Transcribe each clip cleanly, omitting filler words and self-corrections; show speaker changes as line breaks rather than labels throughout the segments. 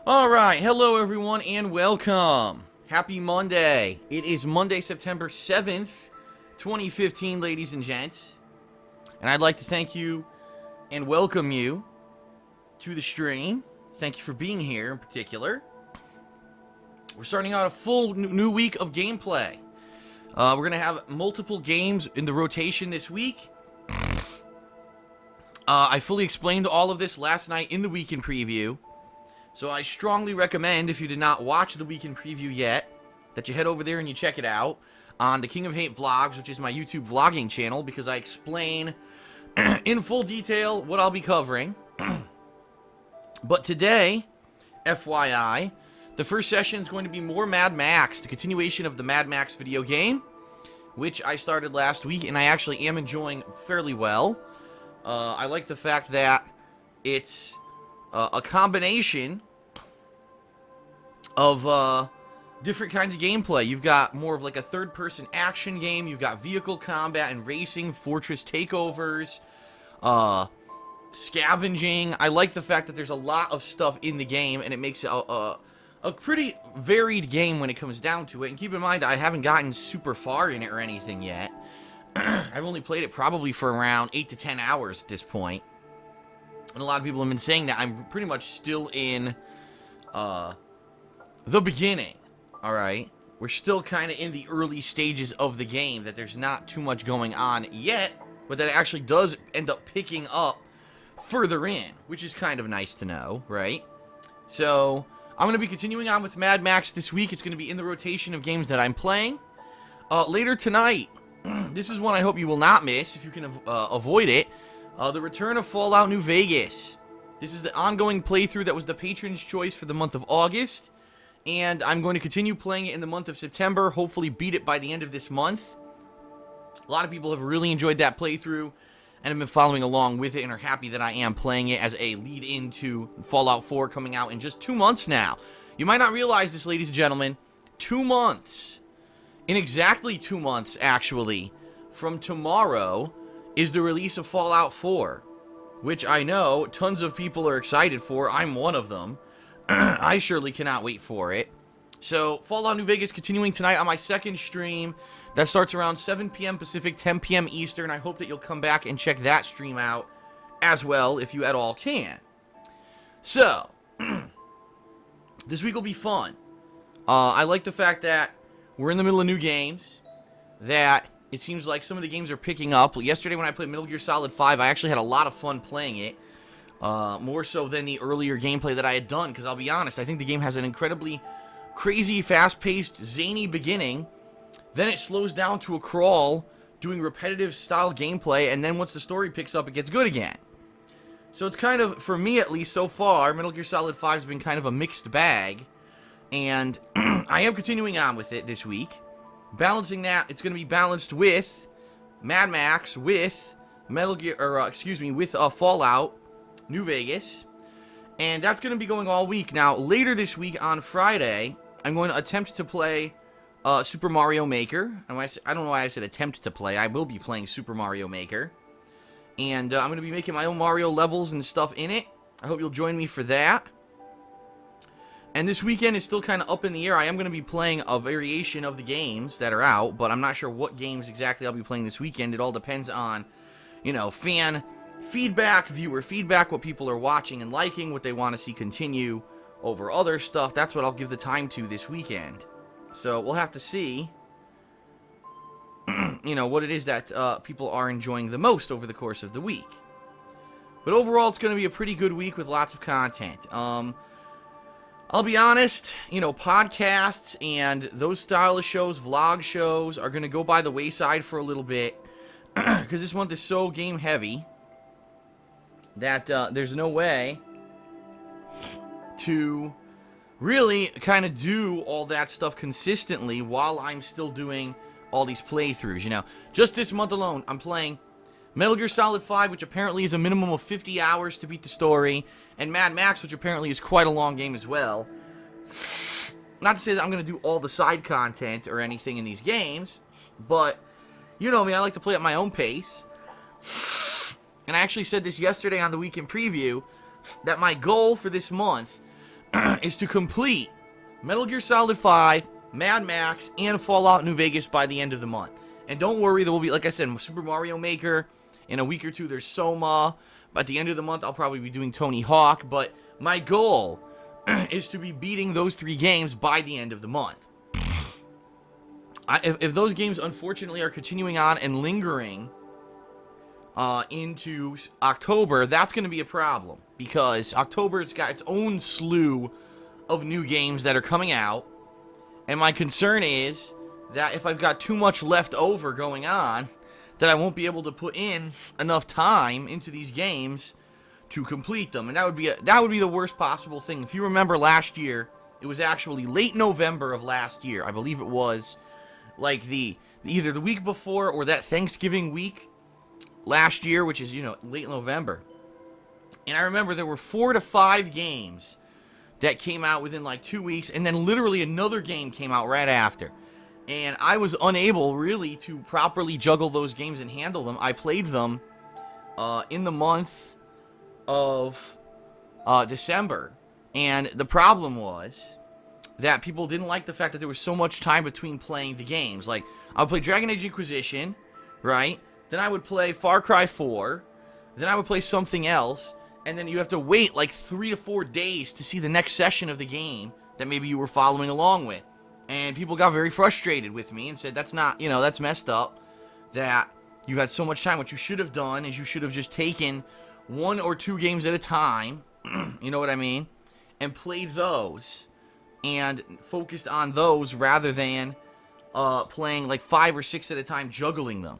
Alright, hello everyone and welcome. Happy Monday. It is Monday, September 7th, 2015, ladies and gents. And I'd like to thank you and welcome you to the stream. Thank you for being here in particular. We're starting out a full new week of gameplay. We're going to have multiple games in the rotation this week. I fully explained all of this last night in the weekend preview. So I strongly recommend, if you did not watch the weekend preview yet, that you head over there and you check it out on the King of Hate Vlogs, which is my YouTube vlogging channel, because I explain in full detail what I'll be covering. But today, FYI, the first session is going to be more Mad Max, the continuation of the Mad Max video game, which I started last week, and I actually am enjoying fairly well. I like the fact that it's a combination of different kinds of gameplay. You've got more of like a third-person action game. You've got vehicle combat and racing, fortress takeovers, scavenging. I like the fact that there's a lot of stuff in the game, and it makes it a pretty varied game when it comes down to it. And keep in mind, I haven't gotten super far in it or anything yet. I've only played it probably for around 8 to 10 hours at this point. And a lot of people have been saying that I'm pretty much still in the beginning, alright? We're still kind of in the early stages of the game, that there's not too much going on yet, but that it actually does end up picking up further in, which is kind of nice to know, right? So, I'm going to be continuing on with Mad Max this week. It's going to be in the rotation of games that I'm playing. Later tonight, this is one I hope you will not miss, if you can avoid it. The return of Fallout New Vegas. This is the ongoing playthrough that was the patron's choice for the month of August. And I'm going to continue playing it in the month of September. Hopefully beat it by the end of this month. A lot of people have really enjoyed that playthrough and have been following along with it and are happy that I am playing it as a lead into Fallout 4 coming out in just 2 months now. You might not realize this, ladies and gentlemen. 2 months. In exactly 2 months, actually, from tomorrow is the release of Fallout 4, which I know tons of people are excited for. I'm one of them. I surely cannot wait for it. So, Fallout New Vegas continuing tonight on my second stream. That starts around 7 p.m. Pacific, 10 p.m. Eastern. I hope that you'll come back and check that stream out as well, if you at all can. So, this week will be fun. I like the fact that we're in the middle of new games, that it seems like some of the games are picking up. Yesterday when I played Metal Gear Solid 5, I actually had a lot of fun playing it. More so than the earlier gameplay that I had done, because I'll be honest, I think the game has an incredibly crazy, fast-paced, zany beginning. Then it slows down to a crawl, doing repetitive style gameplay, and then once the story picks up, it gets good again. So it's kind of, for me at least so far, Metal Gear Solid 5 has been kind of a mixed bag. And I am continuing on with it this week. Balancing that, it's going to be balanced with Mad Max, with Metal Gear, or with Fallout New Vegas, and that's going to be going all week. Now, later this week on Friday, I'm going to attempt to play Super Mario Maker. And I don't know why I said attempt to play. I will be playing Super Mario Maker, and I'm going to be making my own Mario levels and stuff in it. I hope you'll join me for that. And this weekend is still kind of up in the air. I am going to be playing a variation of the games that are out, but I'm not sure what games exactly I'll be playing this weekend. It all depends on, fan feedback, viewer feedback, what people are watching and liking, what they want to see continue over other stuff. That's what I'll give the time to this weekend. So we'll have to see, what it is that people are enjoying the most over the course of the week. But overall, it's going to be a pretty good week with lots of content. I'll be honest, podcasts and those style of shows, vlog shows, are going to go by the wayside for a little bit, because this month is so game heavy that there's no way to really kind of do all that stuff consistently while I'm still doing all these playthroughs, Just this month alone, I'm playing Metal Gear Solid 5, which apparently is a minimum of 50 hours to beat the story, and Mad Max, which apparently is quite a long game as well. Not to say that I'm going to do all the side content or anything in these games, but, you know me, I like to play at my own pace. And I actually said this yesterday on the weekend preview, that my goal for this month is to complete Metal Gear Solid 5, Mad Max, and Fallout New Vegas by the end of the month. And don't worry, there will be, like I said, Super Mario Maker. In a week or two, there's Soma. At the end of the month, I'll probably be doing Tony Hawk. But my goal is to be beating those 3 games by the end of the month. If those games, unfortunately, are continuing on and lingering into October, that's going to be a problem. Because October's got its own slew of new games that are coming out. And my concern is that if I've got too much left over going on, that I won't be able to put in enough time into these games to complete them. And that would be the worst possible thing. If you remember last year, it was actually late November of last year. I believe it was like either the week before or that Thanksgiving week last year, which is, late November. And I remember there were 4 to 5 games that came out within like 2 weeks, and then literally another game came out right after. And I was unable really to properly juggle those games and handle them. I played them in the month of December. And the problem was that people didn't like the fact that there was so much time between playing the games. Like, I would play Dragon Age Inquisition, right? Then I would play Far Cry 4. Then I would play something else. And then you have to wait like 3 to 4 days to see the next session of the game that maybe you were following along with. And people got very frustrated with me and said, that's not, that's messed up, that you had so much time. What you should have done is you should have just taken 1 or 2 games at a time, you know what I mean, and played those and focused on those rather than playing like 5 or 6 at a time, juggling them.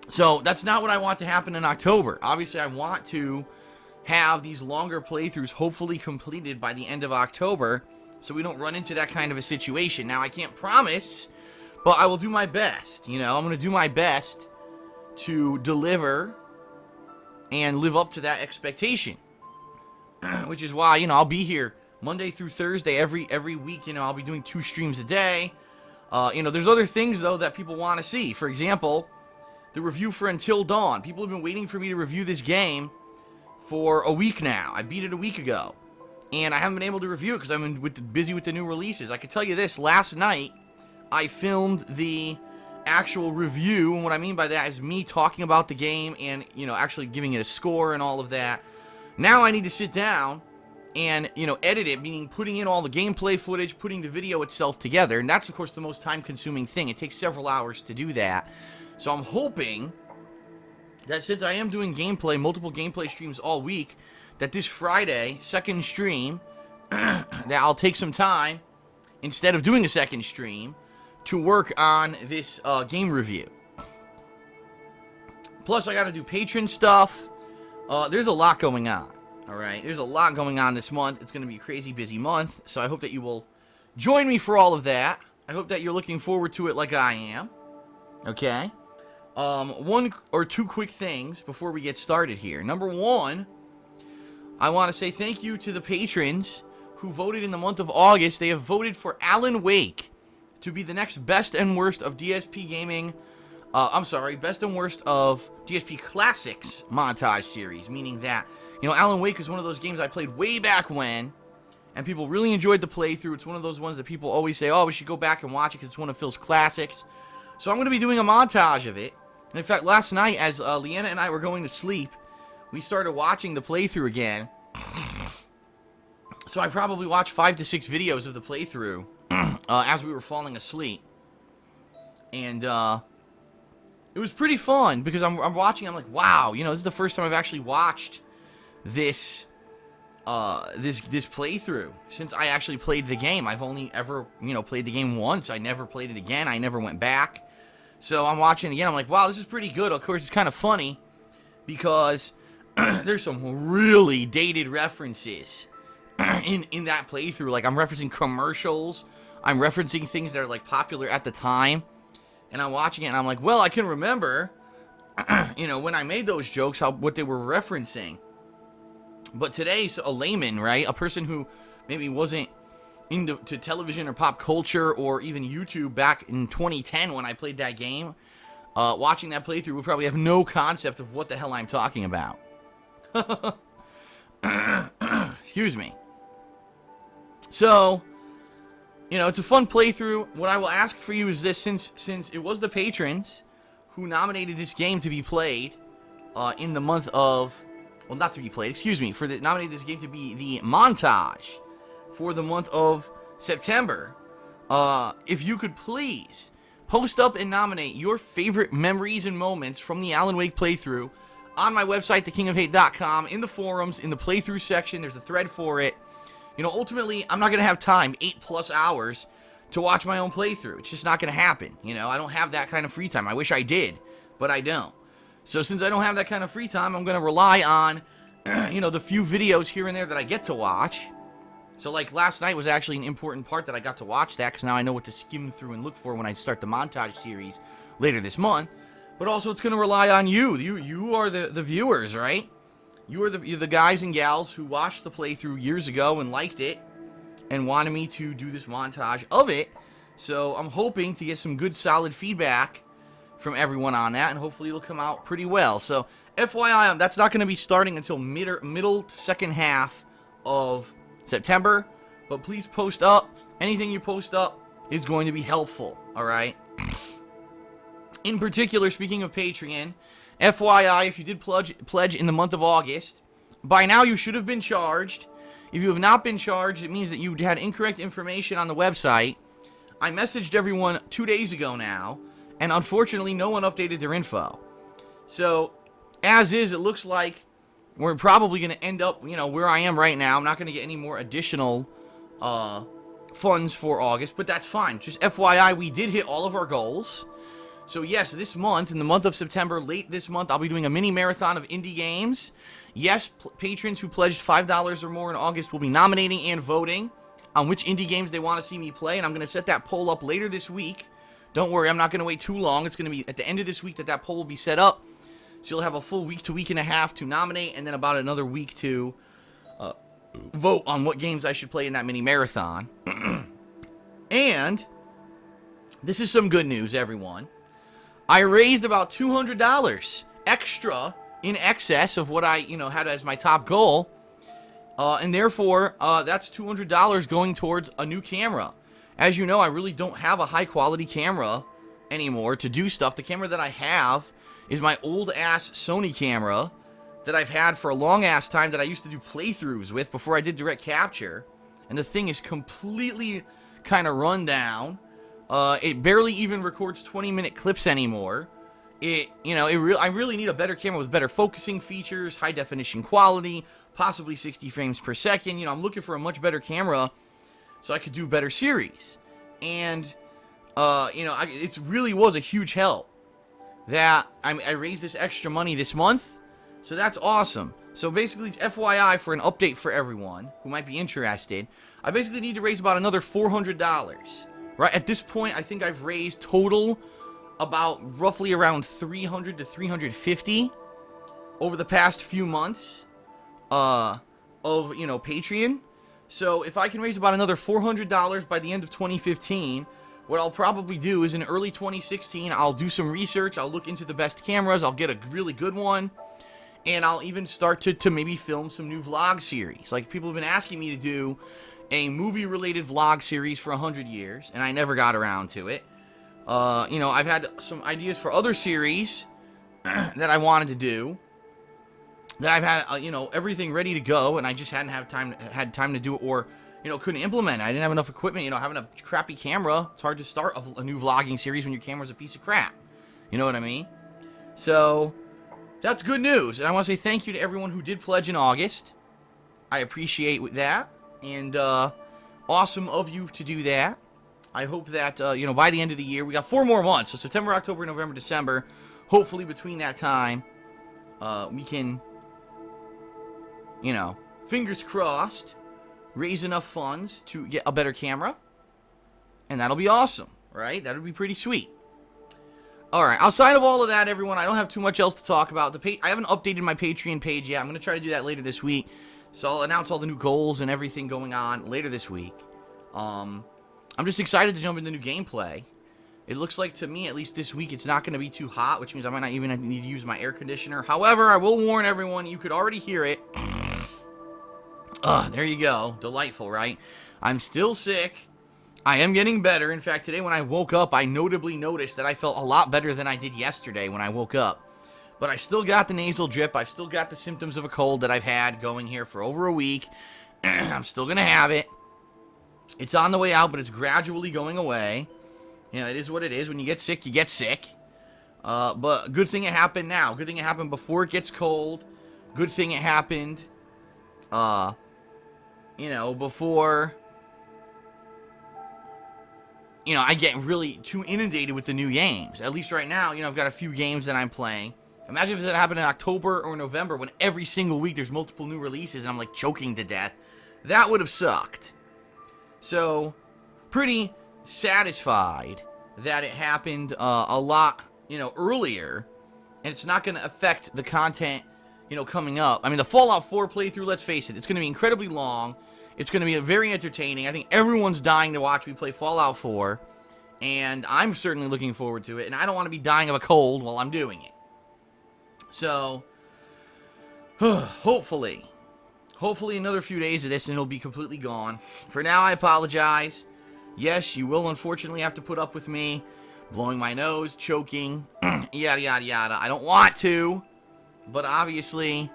So that's not what I want to happen in October. Obviously, I want to have these longer playthroughs hopefully completed by the end of October, so we don't run into that kind of a situation. Now, I can't promise, but I will do my best. I'm going to do my best to deliver and live up to that expectation. Which is why, I'll be here Monday through Thursday every week. I'll be doing 2 streams a day. There's other things, though, that people want to see. For example, the review for Until Dawn. People have been waiting for me to review this game for a week now. I beat it a week ago. And I haven't been able to review it because I'm busy with the new releases. I can tell you this, last night, I filmed the actual review, and what I mean by that is me talking about the game and, actually giving it a score and all of that. Now I need to sit down and, edit it, meaning putting in all the gameplay footage, putting the video itself together, and that's, of course, the most time-consuming thing. It takes several hours to do that. So I'm hoping that since I am doing multiple gameplay streams all week, that this Friday, second stream, that I'll take some time, instead of doing a second stream, to work on this game review. Plus, I got to do patron stuff. There's a lot going on, alright? There's a lot going on this month. It's going to be a crazy busy month, so I hope that you will join me for all of that. I hope that you're looking forward to it like I am. Okay? 1 or 2 quick things before we get started here. Number 1, I want to say thank you to the patrons who voted in the month of August. They have voted for Alan Wake to be the next best and worst of DSPGaming. Best and worst of DSP Classics montage series. Meaning that, Alan Wake is one of those games I played way back when, and people really enjoyed the playthrough. It's one of those ones that people always say, oh, we should go back and watch it because it's one of Phil's classics. So I'm going to be doing a montage of it. And in fact, last night, as Leanna and I were going to sleep, we started watching the playthrough again. So I probably watched 5 to 6 videos of the playthrough as we were falling asleep. And it was pretty fun because I'm watching, I'm like, wow, this is the first time I've actually watched this this playthrough since I actually played the game. I've only ever, played the game once. I never played it again. I never went back. So I'm watching it again. I'm like, wow, this is pretty good. Of course, it's kind of funny because there's some really dated references in that playthrough. Like, I'm referencing commercials. I'm referencing things that are, like, popular at the time. And I'm watching it, and I'm like, well, I can remember, when I made those jokes, what they were referencing. But today's a layman, right? A person who maybe wasn't into television or pop culture or even YouTube back in 2010 when I played that game, watching that playthrough would probably have no concept of what the hell I'm talking about. Excuse me. So, you know, it's a fun playthrough. What I will ask for you is this, since it was the patrons who nominated this game to be played in the month of, well, not to be played, excuse me, nominated this game to be the montage for the month of September. If you could please post up and nominate your favorite memories and moments from the Alan Wake playthrough on my website, thekingofhate.com, in the forums, in the playthrough section. There's a thread for it. You know, ultimately, I'm not going to have time, 8+ hours, to watch my own playthrough. It's just not going to happen. You know, I don't have that kind of free time. I wish I did, but I don't. So since I don't have that kind of free time, I'm going to rely on, you know, the few videos here and there that I get to watch. So, like, last night was actually an important part that I got to watch that, because now I know what to skim through and look for when I start the montage series later this month. But also, it's going to rely on you. You are the viewers, right? You're the guys and gals who watched the playthrough years ago and liked it and wanted me to do this montage of it. So I'm hoping to get some good, solid feedback from everyone on that, and hopefully it'll come out pretty well. So FYI, that's not going to be starting until middle to second half of September. But please post up. Anything you post up is going to be helpful, all right? In particular, speaking of Patreon, FYI, if you did pledge in the month of August, by now you should have been charged. If you have not been charged, it means that you had incorrect information on the website. I messaged everyone 2 days ago now, and unfortunately no one updated their info. So, as is, it looks like we're probably going to end up, you know, where I am right now. I'm not going to get any more additional funds for August, but that's fine. Just FYI, we did hit all of our goals. So yes, this month, in the month of September, late this month, I'll be doing a mini marathon of indie games. Yes, patrons who pledged $5 or more in August will be nominating and voting on which indie games they want to see me play, and I'm going to set that poll up later this week. Don't worry, I'm not going to wait too long. It's going to be at the end of this week that poll will be set up. So you'll have a full week to week and a half to nominate, and then about another week to vote on what games I should play in that mini marathon. And this is some good news, everyone. I raised about $200 extra in excess of what I, you know, had as my top goal. And therefore, that's $200 going towards a new camera. As you know, I really don't have a high-quality camera anymore to do stuff. The camera that I have is my old-ass Sony camera that I've had for a long-ass time that I used to do playthroughs with before I did direct capture. And the thing is completely kind of run down. It barely even records 20-minute clips anymore. I really need a better camera with better focusing features, high-definition quality, possibly 60 frames per second. You know, I'm looking for a much better camera so I could do better series. And, it really was a huge help that I raised this extra money this month. So that's awesome. So basically, FYI, for an update for everyone who might be interested, I basically need to raise about another $400. Right, at this point, I think I've raised total about roughly around $300 to $350 over the past few months of, you know, Patreon. So if I can raise about another $400 by the end of 2015, what I'll probably do is in early 2016, I'll do some research. I'll look into the best cameras. I'll get a really good one. And I'll even start to maybe film some new vlog series. Like, people have been asking me to do a movie-related vlog series for 100 years, and I never got around to it. I've had some ideas for other series that I wanted to do, that I've had, everything ready to go, and I just hadn't had time to do it, or, couldn't implement it. I didn't have enough equipment. Having a crappy camera, it's hard to start a new vlogging series when your camera's a piece of crap. You know what I mean? So, that's good news, and I want to say thank you to everyone who did pledge in August. I appreciate that. And awesome of you to do that. I hope that, by the end of the year, we got 4 more months. So September, October, November, December. Hopefully between that time, we can, fingers crossed, raise enough funds to get a better camera. And that'll be awesome, right? That'll be pretty sweet. Alright, outside of all of that, everyone, I don't have too much else to talk about. I haven't updated my Patreon page yet. I'm going to try to do that later this week. So I'll announce all the new goals and everything going on later this week. I'm just excited to jump into new gameplay. It looks like, to me, at least this week, it's not going to be too hot, which means I might not even need to use my air conditioner. However, I will warn everyone, you could already hear it. There you go. Delightful, right? I'm still sick. I am getting better. In fact, today when I woke up, I notably noticed that I felt a lot better than I did yesterday when I woke up. But I still got the nasal drip. I've still got the symptoms of a cold that I've had going here for over a week. I'm still going to have it. It's on the way out, but it's gradually going away. You know, it is what it is. When you get sick, you get sick. But good thing it happened now. Good thing it happened before it gets cold. Good thing it happened, before, I get really too inundated with the new games. At least right now, I've got a few games that I'm playing. Imagine if that happened in October or November when every single week there's multiple new releases and I'm like choking to death. That would have sucked. So, pretty satisfied that it happened a lot, earlier. And it's not going to affect the content, coming up. I mean, the Fallout 4 playthrough, let's face it, it's going to be incredibly long. It's going to be very entertaining. I think everyone's dying to watch me play Fallout 4, and I'm certainly looking forward to it, and I don't want to be dying of a cold while I'm doing it. So, hopefully another few days of this and it'll be completely gone. For now, I apologize. Yes, you will unfortunately have to put up with me blowing my nose, choking, yada, yada, yada. I don't want to, but obviously,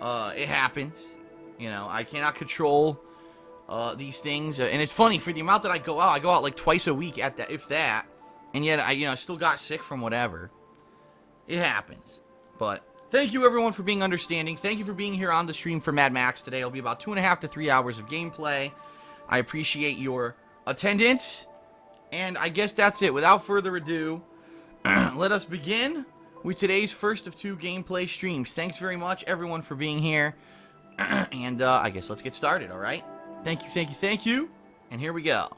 it happens. I cannot control these things, and it's funny, for the amount that I go out like twice a week at that, if that, and yet I still got sick from whatever. It happens. But thank you everyone for being understanding. Thank you for being here on the stream for Mad Max today. It'll be about 2.5 to 3 hours of gameplay. I appreciate your attendance, and I guess that's it. Without further ado, let us begin with today's first of 2 gameplay streams. Thanks very much everyone for being here. And I guess let's get started, alright? Thank you, and here we go.